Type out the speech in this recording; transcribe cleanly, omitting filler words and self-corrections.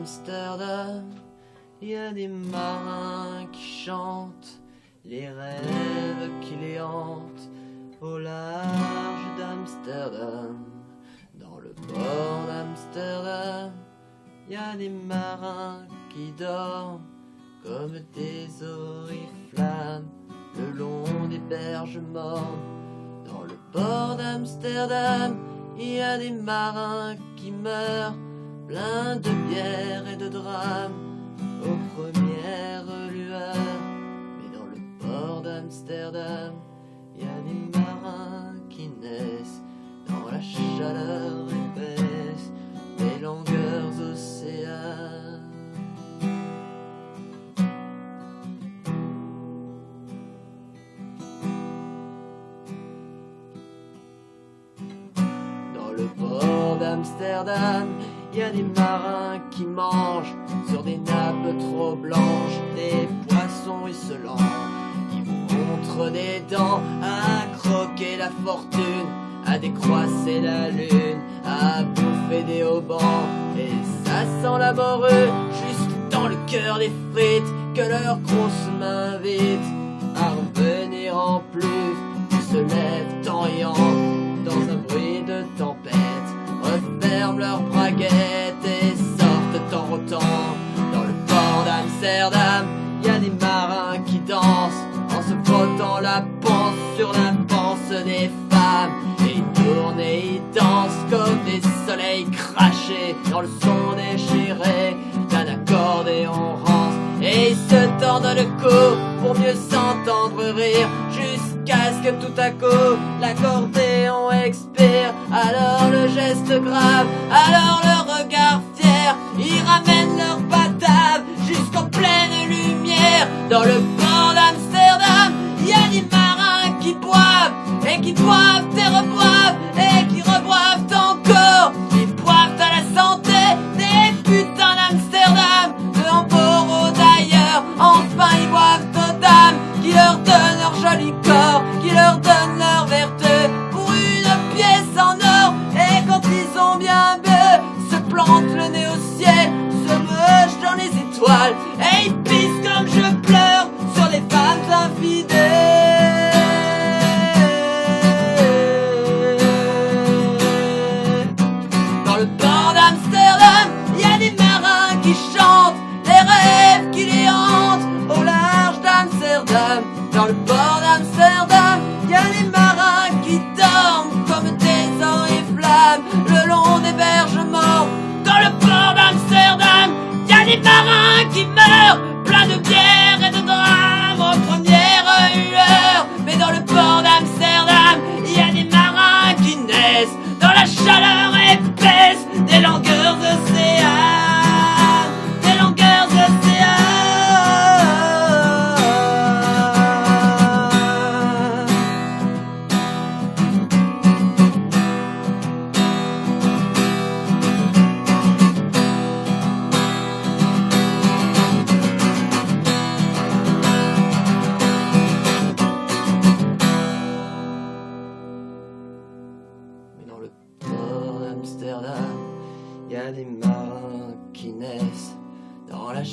d'Amsterdam, il y a des marins qui chantent les rêves qui les hantent au large d'Amsterdam. Dans le port d'Amsterdam, il y a des marins qui dorment comme des oriflammes le long des berges mornes. Dans le port d'Amsterdam, il y a des marins qui meurent, pleins de bière et de drames, aux premières lueurs. Mais dans le port d'Amsterdam, il y a des marins qui naissent dans la chaleur épaisse des longueurs océanes. Dans le port d'Amsterdam, il y a des marins qui mangent sur des nappes trop blanches des poissons ruisselants. Ils vous montrent des dents à croquer la fortune, à décroisser la lune, à bouffer des haubans. Et ça sent la morue juste dans le cœur des frites que leurs grosses mains invitent à revenir en plus. Ils se lèvent en riant dans un bruit de tempête, referment leurs braguettes et sortent en rotant. Dans le port d'Amsterdam, il y a des marins qui dansent en se frottant la panse sur la panse des femmes. Et ils tournent et ils dansent comme des soleils crachés dans le son déchiré d'un accordéon rance. Et ils se tordent le cou pour mieux s'entendre rire, jusqu'à ce que tout à coup l'accordéon expire. Alors le geste grave, alors le regard fier, ils ramènent leur batave jusqu'en pleine lumière. Dans le port d'Amsterdam, il y a des marins qui boivent et qui boivent et reboivent et qui reboivent encore. Ils boivent à la santé des putains d'Amsterdam, de Hambourg ou d'ailleurs. Enfin ils boivent aux dames qui leur donnent leur joli corps, qui leur donnent leur vertu pour une pièce en or. Et quand ils ont bien bu, se plantent le nez au ciel, se mouchent dans les étoiles et ils pissent comme je pleure sur les femmes infidèles. Dans le port d'Amsterdam, il y a des marins qui chantent les rêves qui les hantent au large d'Amsterdam. Dans le port d'Amsterdam, il y a des marins qui dorment comme des oriflammes le long des berges morts. Dans le port d'Amsterdam, il y a des marins qui meurent, pleins de bière et de drames aux premières lueurs. Mais dans le port d'Amsterdam, il y a des marins qui naissent dans la chaleur épaisse des longueurs océanes, des longueurs océanes. Mais dans le port d'Amsterdam, il y a des marins qui naissent dans la